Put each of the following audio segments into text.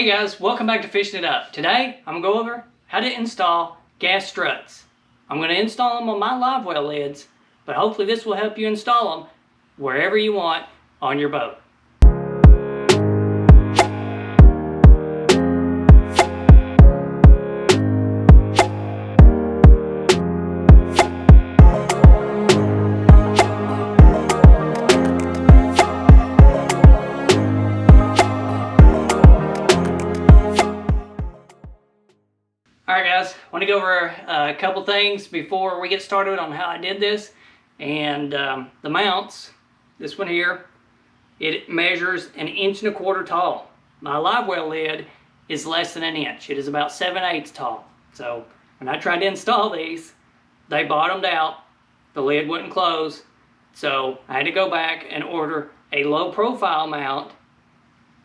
Hey guys, welcome back to Fishing It Up. Today, I'm going to go over how to install gas struts. I'm going to install them on my live well lids, but hopefully this will help you install them wherever you want on your boat. Alright guys, I want to go over a couple things before we get started on how I did this. And the mounts, this one here, it measures 1.25 inches tall. My live well lid is less than 1 inch. It is about 7/8 tall. So when I tried to install these, they bottomed out. The lid wouldn't close. So I had to go back and order a low profile mount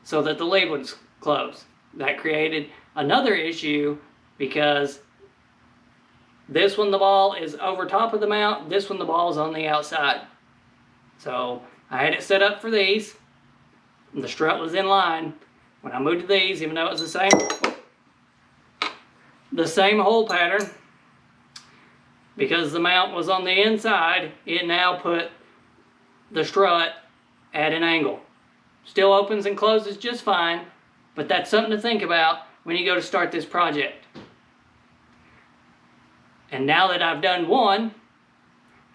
so that the lid would close. That created another issue, because this one the ball is over top of the mount, this one the ball is on the outside. So I had it set up for these, and the strut was in line. When I moved to these, even though it was the same hole pattern, because the mount was on the inside, it now put the strut at an angle. Still opens and closes just fine, but that's something to think about when you go to start this project. And now that I've done one,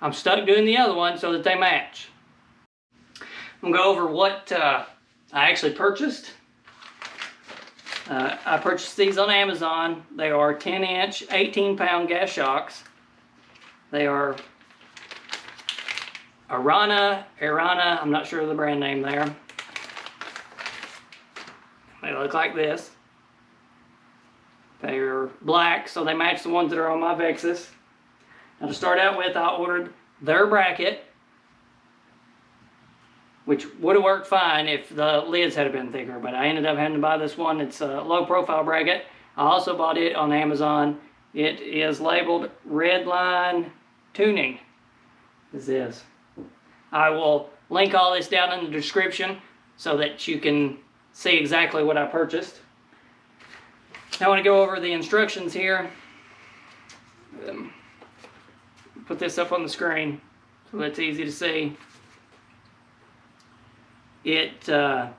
I'm stuck doing the other one so that they match. I'm going to go over what I actually purchased. I purchased these on Amazon. They are 10-inch, 18-pound gas shocks. They are Arana, I'm not sure of the brand name there. They look like this. They're black, so they match the ones that are on my Vexus. Now to start out with, I ordered their bracket, which would have worked fine if the lids had been thicker, but I ended up having to buy this one. It's a low profile bracket. I also bought it on Amazon. It is labeled Red Line Tuning. This is. I will link all this down in the description so that you can see exactly what I purchased. Now I want to go over the instructions here. Put this up on the screen so that's easy to see. It has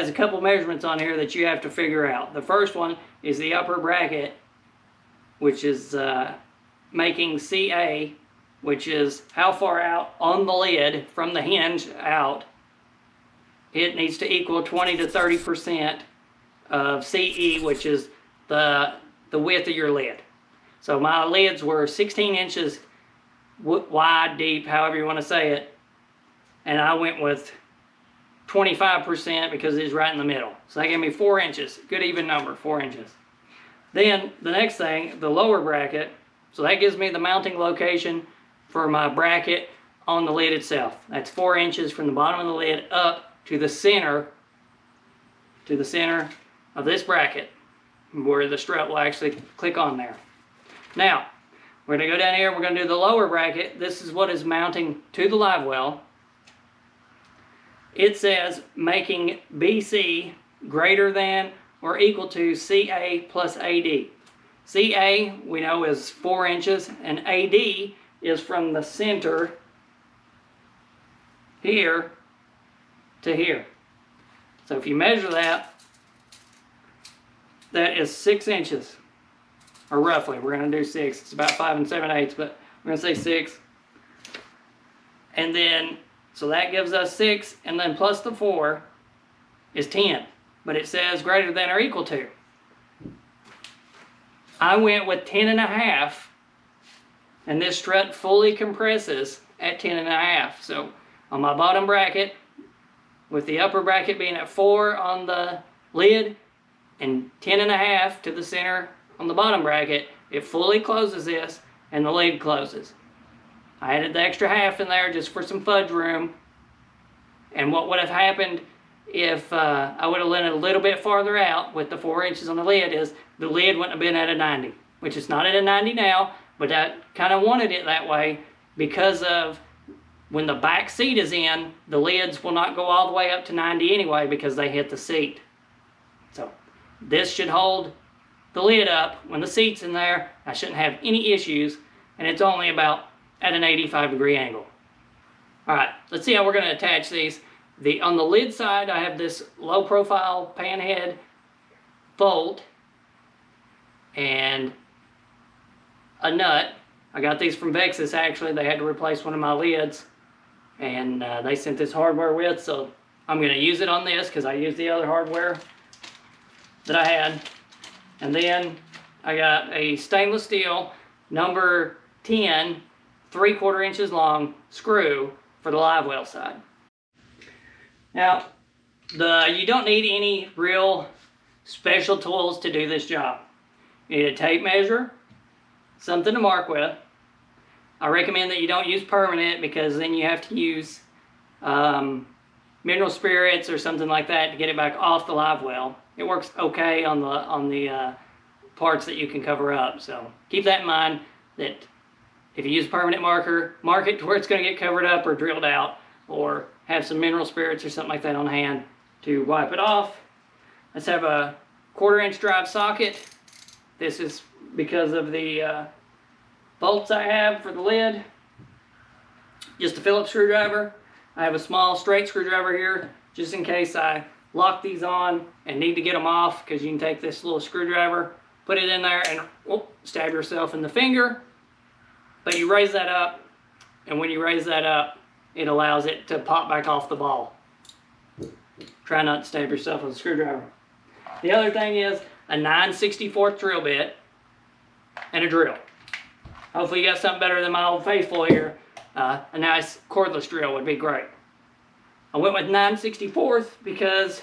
a couple measurements on here that you have to figure out. The first one is the upper bracket, which is making CA, which is how far out on the lid from the hinge out. It needs to equal 20 to 30% of CE, which is the width of your lid. So my lids were 16 inches wide, deep, however you want to say it. And I went with 25% because it's right in the middle. So that gave me 4 inches. Good even number, 4 inches. Then the next thing, the lower bracket. So that gives me the mounting location for my bracket on the lid itself. That's 4 inches from the bottom of the lid up to the center of this bracket, where the strut will actually click on there. Now, we're going to go down here, we're going to do the lower bracket. This is what is mounting to the live well. It says making BC greater than or equal to CA plus AD. CA, we know, is 4 inches, and AD is from the center here to here. So if you measure that, that is 6 inches, or roughly. We're going to do 6. It's about 5 7/8, but we're going to say 6. And then, so that gives us 6, and then plus the 4 is 10. But it says greater than or equal to. I went with 10.5, and this strut fully compresses at 10.5. So on my bottom bracket, with the upper bracket being at 4 on the lid and 10.5 to the center on the bottom bracket, it fully closes this and the lid closes. I added the extra half in there just for some fudge room. And what would have happened if I would have let it a little bit farther out with the 4 inches on the lid is the lid wouldn't have been at a 90, which is not at a 90 now, but I kind of wanted it that way because of when the back seat is in, the lids will not go all the way up to 90 anyway because they hit the seat. So this should hold the lid up when the seat's in there. I shouldn't have any issues, and it's only about at an 85-degree angle. Alright, let's see how we're going to attach these. On the lid side, I have this low profile pan head bolt and a nut. I got these from Vexus actually. They had to replace one of my lids, and they sent this hardware with, so I'm going to use it on this because I used the other hardware that I had. And then I got a stainless steel number 10 3/4 inches long screw for the live well side. Now, you don't need any real special tools to do this job. You need a tape measure, something to mark with. I recommend that you don't use permanent because then you have to use mineral spirits or something like that to get it back off the live well. It works okay on the parts that you can cover up. So keep that in mind, that if you use a permanent marker, mark it to where it's going to get covered up or drilled out, or have some mineral spirits or something like that on hand to wipe it off. Let's have a 1/4 inch drive socket. This is because of the bolts I have for the lid. Just a Phillips screwdriver. I have a small straight screwdriver here just in case I lock these on and need to get them off, because you can take this little screwdriver, put it in there, and stab yourself in the finger. But you raise that up, and when you raise that up, it allows it to pop back off the ball. Try not to stab yourself with a screwdriver. The other thing is a 9/64 drill bit and a drill. Hopefully you got something better than my old faithful here. A nice cordless drill would be great. I went with 9/64 because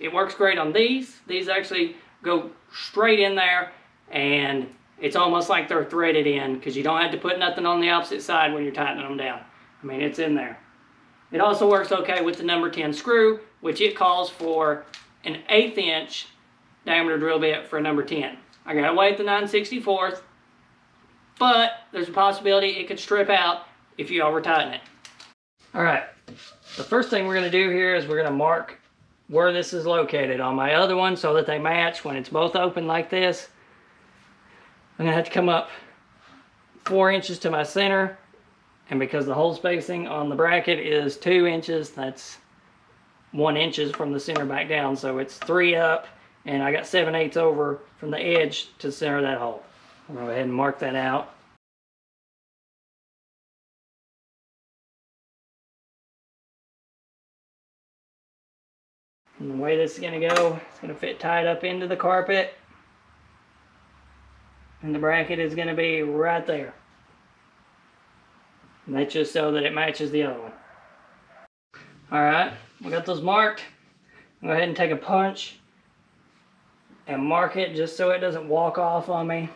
it works great on these. These actually go straight in there, and it's almost like they're threaded in because you don't have to put nothing on the opposite side when you're tightening them down. I mean, it's in there. It also works okay with the number 10 screw, which it calls for an 1/8 inch diameter drill bit for a number 10. I got away with the 9/64, but there's a possibility it could strip out if you over tighten it. Alright, the first thing we're going to do here is we're going to mark where this is located on my other one so that they match when it's both open like this. I'm going to have to come up 4 inches to my center, and because the hole spacing on the bracket is 2 inches, that's 1 inch from the center back down, so it's 3 up, and I got 7/8 over from the edge to center that hole. I'm going to go ahead and mark that out. And the way this is going to go, it's going to fit tight up into the carpet, and the bracket is going to be right there. And that's just so that it matches the other one. Alright, we got those marked. Go ahead and take a punch and mark it just so it doesn't walk off on me.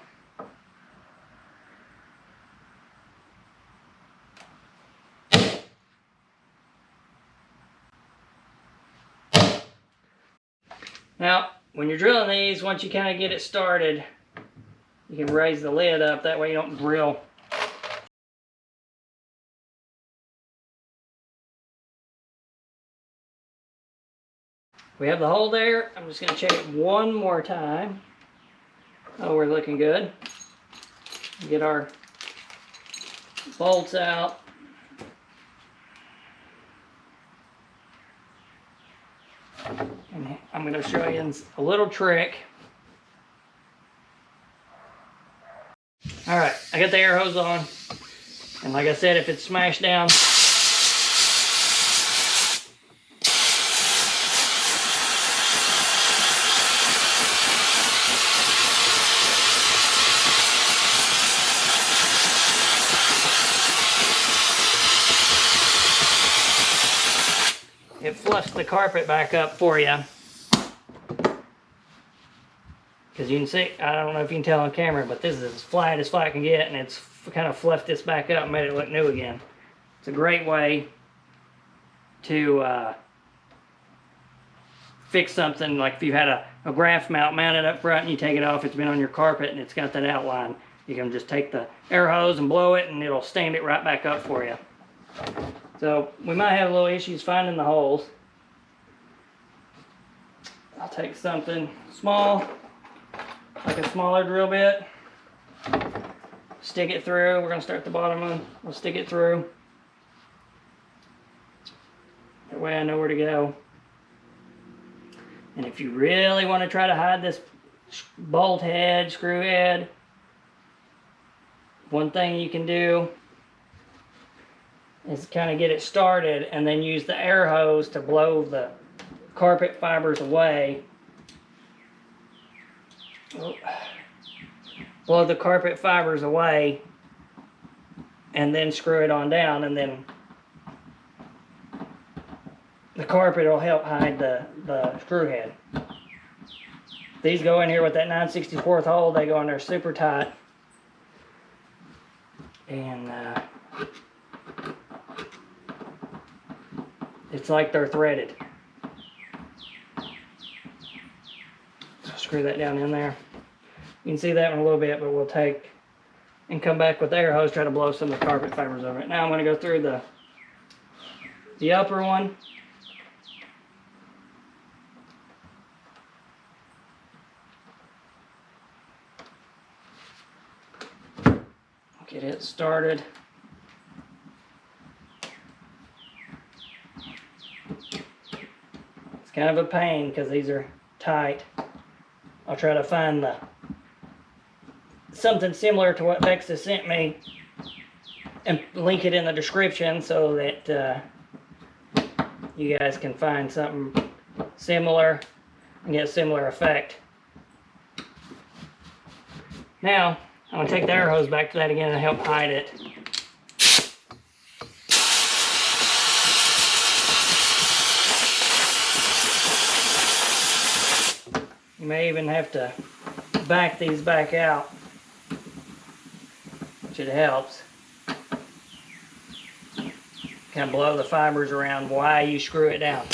Now, when you're drilling these, once you kind of get it started, you can raise the lid up, that way you don't drill. We have the hole there. I'm just going to check it one more time. Oh, we're looking good. Get our bolts out. And I'm going to show you a little trick. Alright, I got the air hose on. And like I said, if it's smashed down, it fluffs the carpet back up for you. Because you can see, I don't know if you can tell on camera, but this is as flat can get, and it's kind of fluffed this back up and made it look new again. It's a great way to fix something, like if you had a graph mount mounted up front and you take it off, it's been on your carpet and it's got that outline. You can just take the air hose and blow it and it'll stand it right back up for you. So we might have a little issues finding the holes. I'll take something small, like a smaller drill bit, stick it through. We're going to start at the bottom one. We'll stick it through. That way I know where to go. And if you really want to try to hide this bolt head, screw head, one thing you can do is kind of get it started and then use the air hose to blow the carpet fibers away. Blow the carpet fibers away and then screw it on down, and then the carpet will help hide the screw head. These go in here with that 9/64 hole. They go in there super tight, and it's like they're threaded. So screw that down in there. You can see that one a little bit, but we'll take and come back with the air hose, try to blow some of the carpet fibers over it. Now I'm going to go through the upper one. Get it started. It's kind of a pain because these are tight. I'll try to find something similar to what Vexus sent me and link it in the description so that you guys can find something similar and get a similar effect. Now I'm going to take the air hose back to that again and help hide it. You may even have to back these back out, which it helps. Kind of blow the fibers around while you screw it down.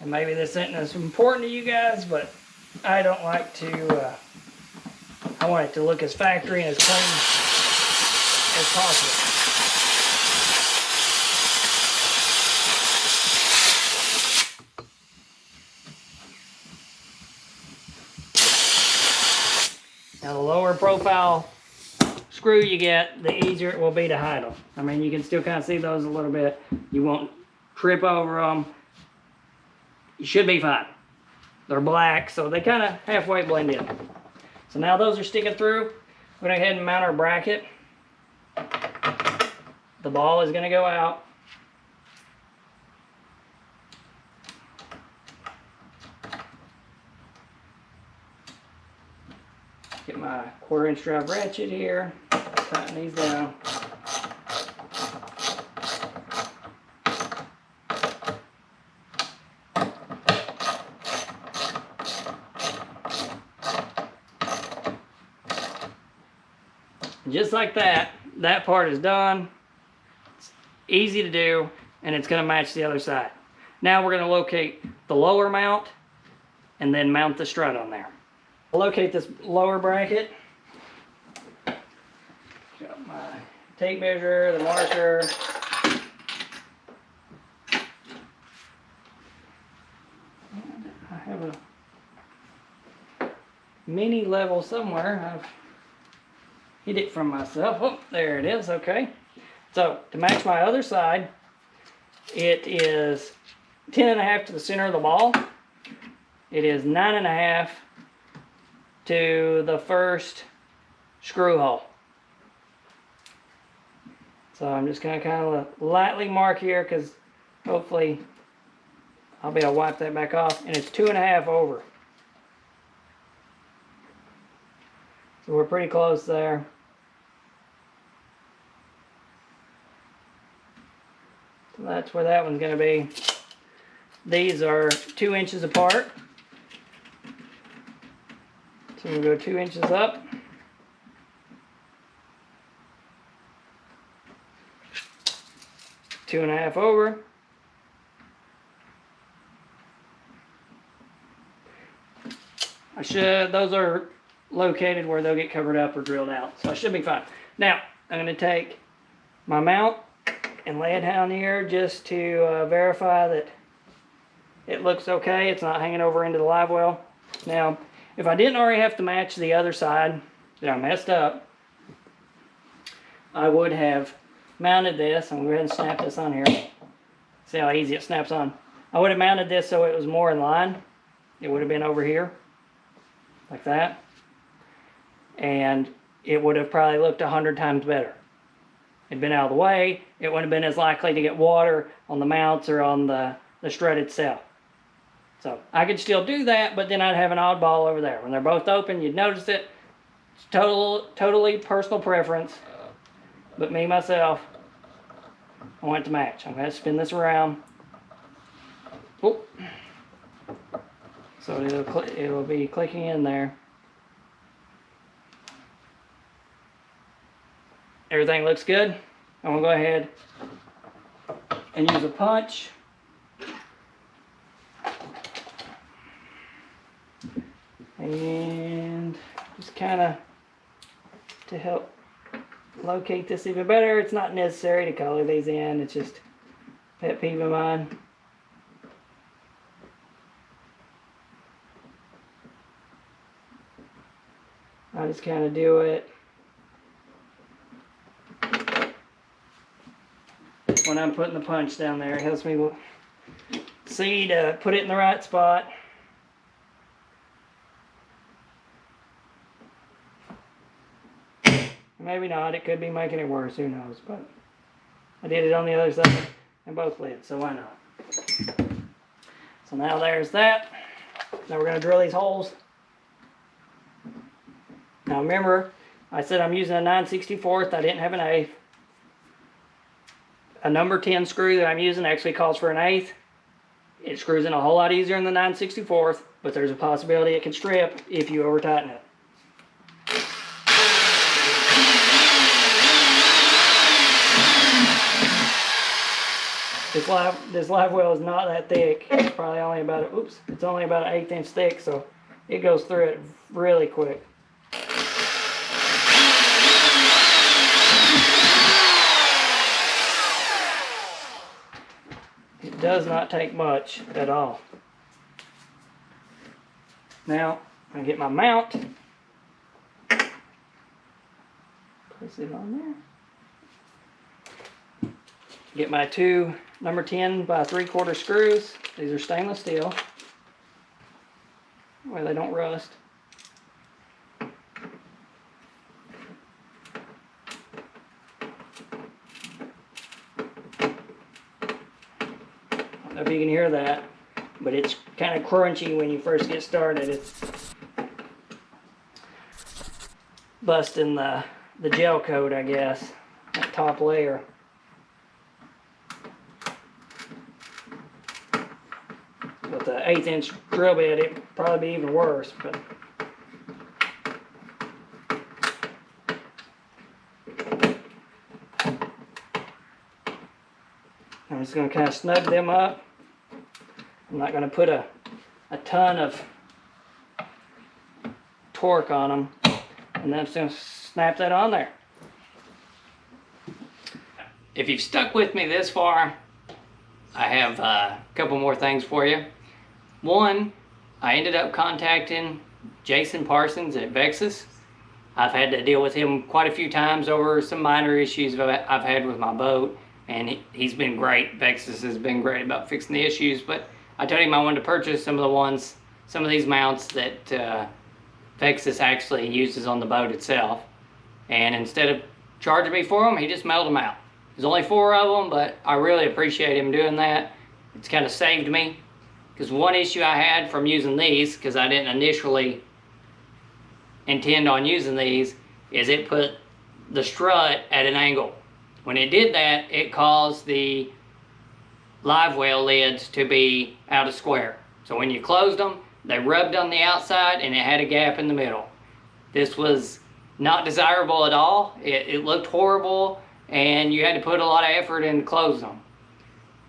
And maybe this isn't as important to you guys, but I don't like to, I want it to look as factory and as clean as possible. Now the lower profile screw you get, the easier it will be to hide them. I mean, you can still kind of see those a little bit. You won't trip over them. You should be fine. They're black, so they kind of halfway blend in. So now those are sticking through. We're going to go ahead and mount our bracket. The ball is going to go out. Get my 1/4" drive ratchet here. Tighten these down. Just like that, that part is done. It's easy to do, and it's going to match the other side. Now we're going to locate the lower mount and then mount the strut on there. I'll locate this lower bracket. Got my tape measure, the marker. I have a mini level somewhere. I've hid it from myself. Oh, there it is. Okay. So to match my other side, it is 10.5 to the center of the ball. It is 9.5 to the first screw hole. So I'm just going to kind of lightly mark here because hopefully I'll be able to wipe that back off. And it's 2.5 over. So we're pretty close there. So that's where that one's going to be. These are 2 inches apart. So we'll go 2 inches up. 2.5 over. Those are located where they'll get covered up or drilled out, so I should be fine. Now, I'm going to take my mount and lay it down here just to verify that it looks okay. It's not hanging over into the live well. Now, if I didn't already have to match the other side that I messed up, I would have mounted this. I'm going to go ahead and snap this on here. See how easy it snaps on. I would have mounted this so it was more in line. It would have been over here, like that. And it would have probably looked 100 times better. It'd been out of the way. It wouldn't have been as likely to get water on the mounts or on the strut itself. So I could still do that, but then I'd have an oddball over there. When they're both open, you'd notice it. It's totally personal preference. But me, myself, I want it to match. I'm going to spin this around. Oop. So it'll be clicking in there. Everything looks good. I'm going to go ahead and use a punch. And just kind of to help locate this even better. It's not necessary to color these in. It's just a pet peeve of mine. I just kind of do it when I'm putting the punch down there. It helps me see to put it in the right spot. Maybe not. It could be making it worse. Who knows? But I did it on the other side and both lids, so why not? So now there's that. Now we're going to drill these holes. Now remember, I said I'm using a 9/64. I didn't have an 1/8. A number 10 screw that I'm using actually calls for an 1/8. It screws in a whole lot easier than the 9/64, but there's a possibility it can strip if you over tighten it. This live well is not that thick. It's probably only about it's only about an 1/8 inch thick, so it goes through it really quick. It does not take much at all. Now I'm gonna get my mount. Place it on there. Get my two number 10 by 3/4 screws. These are stainless steel. Well, they don't rust. I don't know if you can hear that, but it's kind of crunchy when you first get started. It's busting the gel coat, I guess, that top layer. With the 1/8 inch drill bit, it'd probably be even worse. But I'm just going to kind of snug them up. I'm not going to put a ton of torque on them, and then I'm just going to snap that on there. If you've stuck with me this far, I have a couple more things for you. One, I ended up contacting Jason Parsons at Vexus. I've had to deal with him quite a few times over some minor issues I've had with my boat, and he's been great. Vexus has been great about fixing the issues, but I told him I wanted to purchase some of these mounts that Vexus actually uses on the boat itself. And instead of charging me for them, he just mailed them out. There's only 4 of them, but I really appreciate him doing that. It's kind of saved me. Because one issue I had from using these, because I didn't initially intend on using these, is it put the strut at an angle. When it did that, it caused the live well lids to be out of square. So when you closed them, they rubbed on the outside and it had a gap in the middle. This was not desirable at all. It looked horrible, and you had to put a lot of effort in to close them.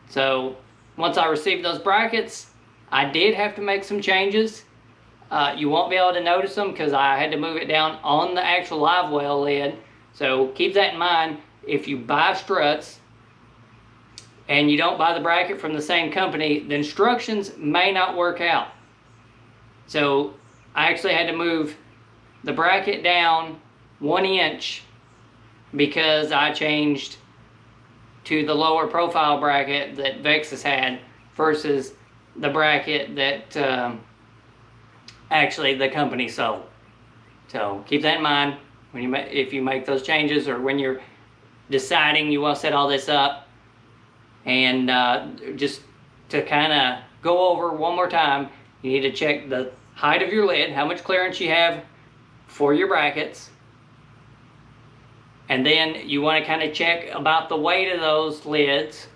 So once I received those brackets, I did have to make some changes. You won't be able to notice them because I had to move it down on the actual livewell lid. So keep that in mind. If you buy struts and you don't buy the bracket from the same company, the instructions may not work out. So I actually had to move the bracket down 1 inch because I changed to the lower profile bracket that Vexus had versus the bracket that actually the company sold. So keep that in mind when if you make those changes, or when you're deciding you want to set all this up. And just to kind of go over one more time, you need to check the height of your lid, how much clearance you have for your brackets. And then you want to kind of check about the weight of those lids.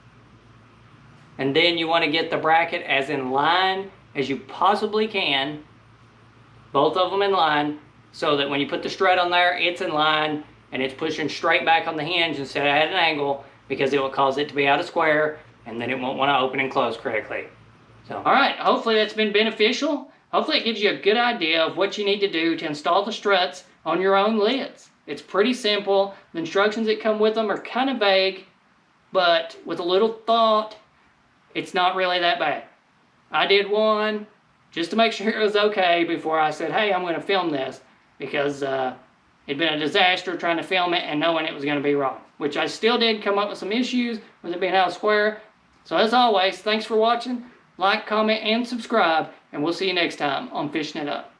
And then you want to get the bracket as in line as you possibly can, both of them in line, so that when you put the strut on there, it's in line and it's pushing straight back on the hinge instead of at an angle, because it will cause it to be out of square and then it won't want to open and close correctly. So, alright, hopefully that's been beneficial. Hopefully it gives you a good idea of what you need to do to install the struts on your own lids. It's pretty simple. The instructions that come with them are kind of vague, but with a little thought, it's not really that bad. I did one just to make sure it was okay before I said, hey, I'm going to film this, because it'd been a disaster trying to film it and knowing it was going to be wrong, which I still did come up with some issues with it being out of square. So as always, thanks for watching. Like, comment, and subscribe, and we'll see you next time on Fishing It Up.